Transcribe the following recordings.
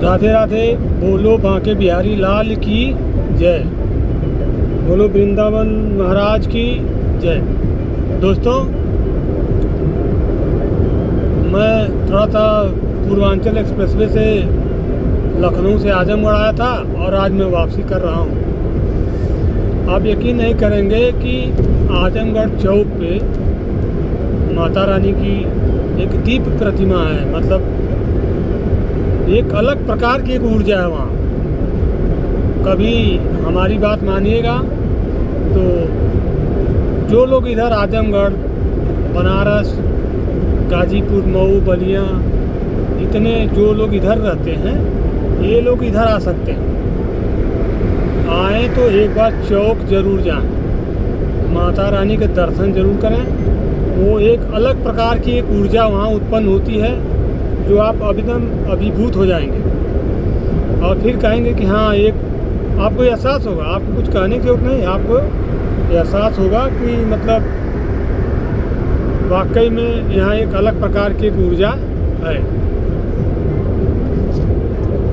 राधे राधे। बोलो बांके बिहारी लाल की जय। बोलो वृंदावन महाराज की जय। दोस्तों, मैं थोड़ा सा पूर्वांचल एक्सप्रेसवे से लखनऊ से आजमगढ़ आया था और आज मैं वापसी कर रहा हूँ। आप यकीन नहीं करेंगे कि आजमगढ़ चौक पे माता रानी की एक दीप प्रतिमा है। मतलब एक अलग प्रकार की एक ऊर्जा है वहाँ। कभी हमारी बात मानिएगा तो जो लोग इधर आजमगढ़, बनारस, गाजीपुर, मऊ, बलिया, इतने जो लोग इधर रहते हैं, ये लोग इधर आ सकते हैं। आए तो एक बार चौक ज़रूर जाएं, माता रानी के दर्शन ज़रूर करें। वो एक अलग प्रकार की एक ऊर्जा वहाँ उत्पन्न होती है जो आप एकदम अभिभूत हो जाएंगे और फिर कहेंगे कि हाँ, एक आपको एहसास होगा। आपको कुछ कहने की जरूरत नहीं, आपको एहसास होगा कि मतलब वाकई में यहाँ एक अलग प्रकार की एक ऊर्जा है।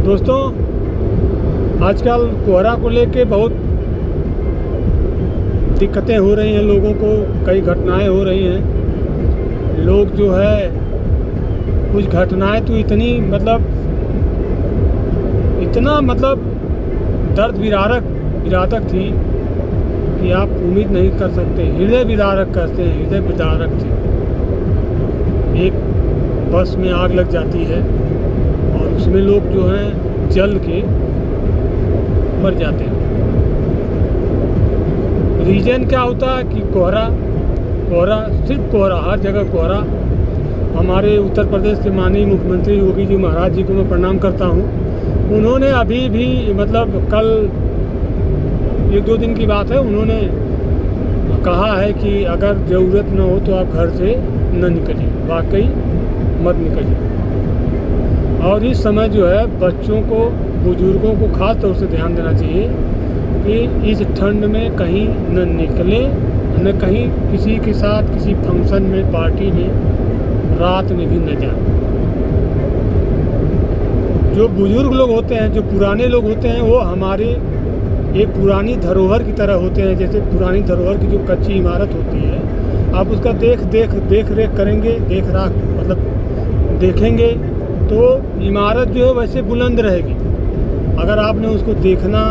दोस्तों, आजकल कोहरा को लेके बहुत दिक्कतें हो रही हैं लोगों को, कई घटनाएं हो रही हैं। लोग जो है कुछ घटनाएं तो इतना दर्द विदारक थी कि आप उम्मीद नहीं कर सकते। हृदय विदारक कहते हैं, हृदय विदारक थी। एक बस में आग लग जाती है और उसमें लोग जो हैं जल के मर जाते हैं। रीजन क्या होता है कि कोहरा, सिर्फ कोहरा, हर जगह कोहरा। हमारे उत्तर प्रदेश के माननीय मुख्यमंत्री योगी जी महाराज जी को मैं प्रणाम करता हूँ। उन्होंने अभी भी कल 1-2 दिन की बात है, उन्होंने कहा है कि अगर ज़रूरत न हो तो आप घर से न निकलिए। वाकई मत निकलिए। और इस समय जो है बच्चों को, बुजुर्गों को खास तौर से ध्यान देना चाहिए कि इस ठंड में कहीं न निकलें, न कहीं किसी के साथ किसी फंक्शन में, पार्टी में रात में भी न जाएं। जो बुजुर्ग लोग होते हैं, जो पुराने लोग होते हैं, वो हमारे एक पुरानी धरोहर की तरह होते हैं। जैसे पुरानी धरोहर की जो कच्ची इमारत होती है, आप उसका देख रेख करेंगे, देखेंगे तो इमारत जो है वैसे बुलंद रहेगी। अगर आपने उसको देखना,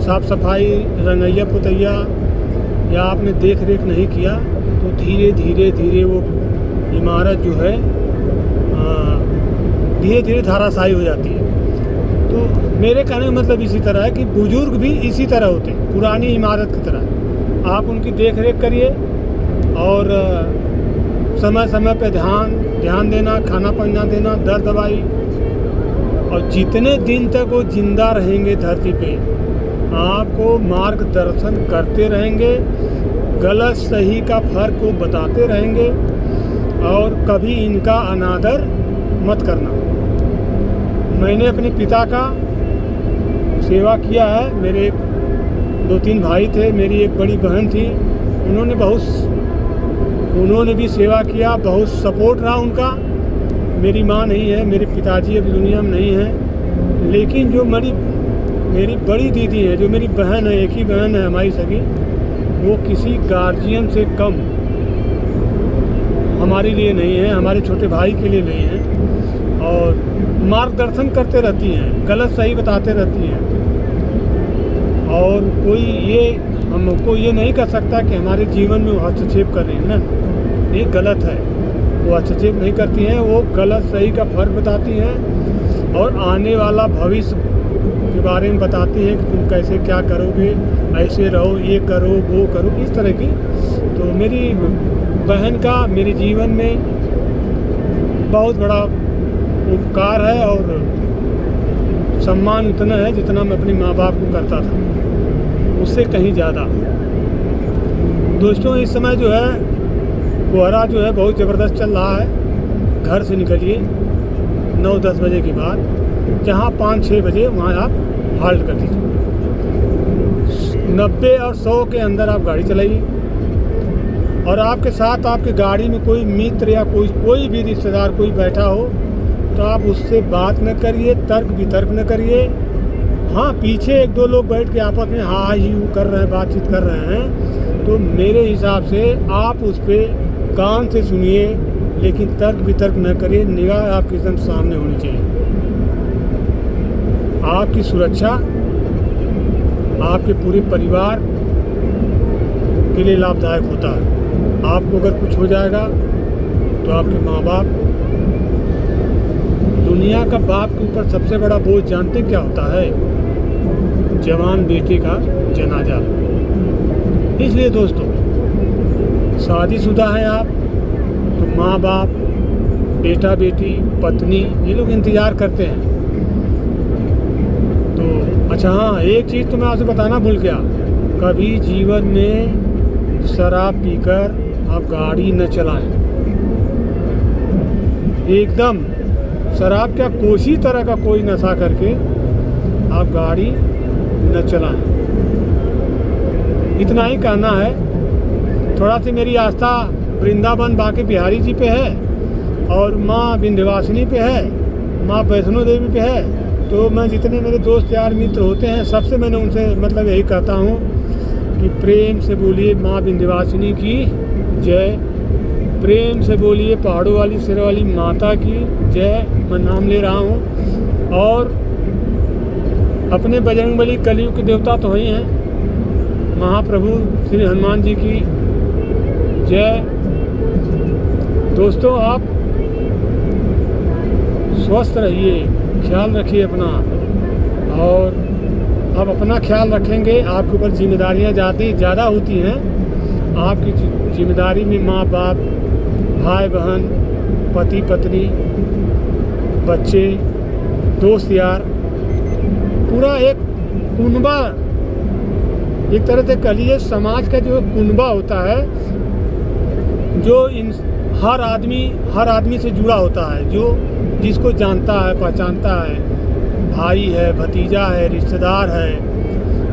साफ सफाई, रंगैया पुतैया या आपने देख रेख नहीं किया तो धीरे धीरे वो इमारत जो है धीरे धीरे धराशायी हो जाती है। तो मेरे कहने का मतलब इसी तरह है कि बुजुर्ग भी इसी तरह होते हैं, पुरानी इमारत की तरह। आप उनकी देख रेख करिए और समय समय पे ध्यान देना, खाना पीना देना, दर दवाई। और जितने दिन तक वो जिंदा रहेंगे धरती पे, आपको मार्गदर्शन करते रहेंगे, गलत सही का फर्क को बताते रहेंगे और कभी इनका अनादर मत करना। मैंने अपने पिता का सेवा किया है। मेरे 2-3 भाई थे, मेरी एक बड़ी बहन थी, उन्होंने भी सेवा किया, बहुत सपोर्ट रहा उनका। मेरी माँ नहीं है, मेरे पिताजी अभी दुनिया में नहीं हैं, लेकिन जो मेरी बड़ी दीदी है, जो मेरी बहन है, एक ही बहन है हमारी सगी, वो किसी गार्जियन से कम हमारे लिए नहीं है, हमारे छोटे भाई के लिए नहीं है। और मार्गदर्शन करते रहती हैं, गलत सही बताते रहती हैं। और हमको ये नहीं कर सकता कि हमारे जीवन में वो हस्तक्षेप कर रही हैं ना, ये गलत है। वो हस्तक्षेप नहीं करती हैं, वो गलत सही का फर्क बताती हैं और आने वाला भविष्य के बारे में बताती हैं कि तुम कैसे क्या करोगे, ऐसे रहो, ये करो, वो करो, इस तरह की। तो मेरी बहन का मेरे जीवन में बहुत बड़ा उपकार है और सम्मान उतना है जितना मैं अपने माँ बाप को करता था, उससे कहीं ज़्यादा। दोस्तों, इस समय जो है कोहरा जो है बहुत ज़बरदस्त चल रहा है। घर से निकलिए 9-10 बजे के बाद, जहाँ 5-6 बजे वहाँ आप हाल्ट कर दीजिए। 90 और 100 के अंदर आप गाड़ी चलाइए और आपके साथ आपकी गाड़ी में कोई मित्र या कोई भी रिश्तेदार कोई बैठा हो तो आप उससे बात न करिए, तर्क वितर्क न करिए। हाँ, पीछे एक दो लोग बैठ के आपस में हाँ ही कर रहे हैं, बातचीत कर रहे हैं, तो मेरे हिसाब से आप उस पर कान से सुनिए, लेकिन तर्क वितर्क न करिए। निगाह आपकी एकदम सामने होनी चाहिए। आपकी सुरक्षा आपके पूरे परिवार के लिए लाभदायक होता है। आपको अगर कुछ हो जाएगा तो आपके माँ बाप, दुनिया का बाप के ऊपर सबसे बड़ा बोझ जानते क्या होता है? जवान बेटे का जनाजा। इसलिए दोस्तों, शादीशुदा हैं आप तो माँ बाप, बेटा बेटी, पत्नी, ये लोग इंतज़ार करते हैं। तो अच्छा हाँ, एक चीज़ तो मैं आपसे बताना भूल गया, कभी जीवन में शराब पीकर आप गाड़ी न चलाएं। एकदम शराब क्या, कोई तरह का कोई नशा करके आप गाड़ी न चलाएं। इतना ही कहना है। थोड़ा सी मेरी आस्था वृंदावन बांके बिहारी जी पे है और माँ विंध्यवासिनी पे है, माँ वैष्णो देवी पे है। तो मैं जितने मेरे दोस्त यार मित्र होते हैं, सबसे मैंने उनसे मतलब यही कहता हूँ कि प्रेम से बोलिए माँ विंध्यवासिनी की जय, प्रेम से बोलिए पहाड़ों वाली शेर वाली माता की जय। मैं नाम ले रहा हूँ। और अपने बजरंगबली कलयुग के देवता तो ही हैं, महाप्रभु श्री हनुमान जी की जय। दोस्तों, आप स्वस्थ रहिए, ख्याल रखिए अपना। और आप अपना ख्याल रखेंगे, आपके ऊपर जिम्मेदारियाँ ज़्यादा होती हैं। आपकी जिम्मेदारी में माँ बाप, भाई बहन, पति पत्नी, बच्चे, दोस्त यार, पूरा एक कुनबा, एक तरह से कह लीजिए समाज का जो कुनबा होता है, जो हर आदमी से जुड़ा होता है, जो जिसको जानता है, पहचानता है, भाई है, भतीजा है, रिश्तेदार है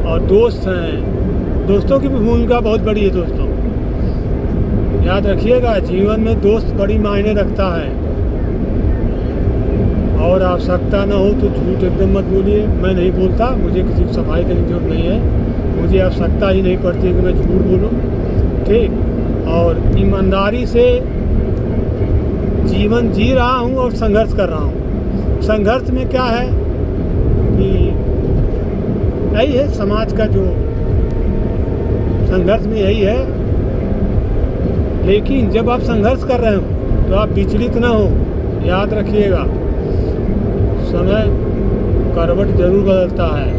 और दोस्त हैं। दोस्तों की भी भूमिका बहुत बड़ी है। दोस्तों याद रखिएगा, जीवन में दोस्त बड़ी मायने रखता है। और आवश्यकता ना हो तो झूठ एकदम मत बोलिए। मैं नहीं बोलता, मुझे किसी की सफाई देने की जरूरत नहीं है, मुझे आवश्यकता ही नहीं पड़ती कि मैं झूठ बोलूँ। ठीक, और ईमानदारी से जीवन जी रहा हूँ और संघर्ष कर रहा हूँ। संघर्ष में क्या है कि यही है समाज का जो संघर्ष में यही है। लेकिन जब आप संघर्ष कर रहे हो तो आप विचलित ना हो। याद रखिएगा, समय करवट जरूर बदलता है।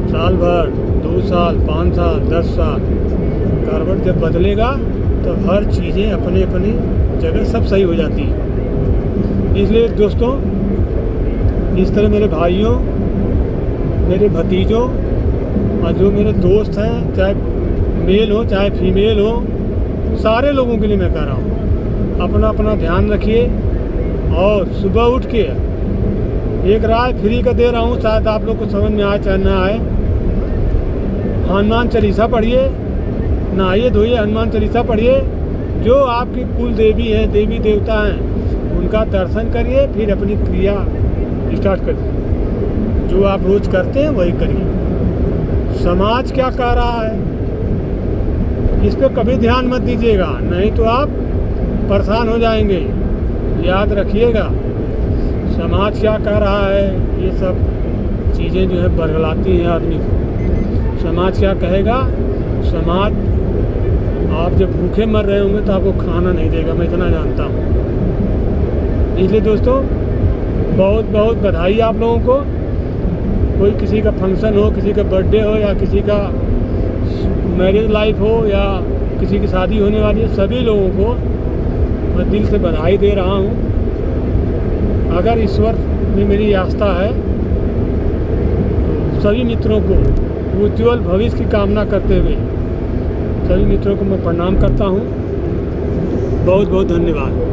साल भर, 2 साल, 5 साल, 10 साल, करवट जब बदलेगा तो हर चीज़ें अपने अपने जगह सब सही हो जाती है। इसलिए दोस्तों, इस तरह मेरे भाइयों, मेरे भतीजों और जो मेरे दोस्त हैं, चाहे मेल हो चाहे फीमेल हो, सारे लोगों के लिए मैं कह रहा हूँ, अपना अपना ध्यान रखिए। और सुबह उठ के एक राय फ्री का दे रहा हूँ, शायद आप लोग को समझ में आए चाहे ना आए। हनुमान चालीसा पढ़िए, नहाइए धोइए, हनुमान चालीसा पढ़िए। जो आपकी कुल देवी हैं, देवी देवता हैं, उनका दर्शन करिए, फिर अपनी क्रिया स्टार्ट करिए। जो आप रोज़ करते हैं वही करिए। समाज क्या कह रहा है इस पर कभी ध्यान मत दीजिएगा, नहीं तो आप परेशान हो जाएंगे। याद रखिएगा, समाज क्या कह रहा है, ये सब चीज़ें जो है बरगलाती हैं आदमी को। समाज क्या कहेगा? समाज, आप जब भूखे मर रहे होंगे तो आपको खाना नहीं देगा, मैं इतना जानता हूँ। इसलिए दोस्तों, बहुत बहुत बधाई आप लोगों को। कोई किसी का फंक्शन हो, किसी का बर्थडे हो या किसी का मैरिज लाइफ हो या किसी की शादी होने वाली है, सभी लोगों को मैं दिल से बधाई दे रहा हूँ। अगर ईश्वर में मेरी आस्था है तो सभी मित्रों को उज्ज्वल भविष्य की कामना करते हुए सभी मित्रों को मैं प्रणाम करता हूँ। बहुत बहुत धन्यवाद।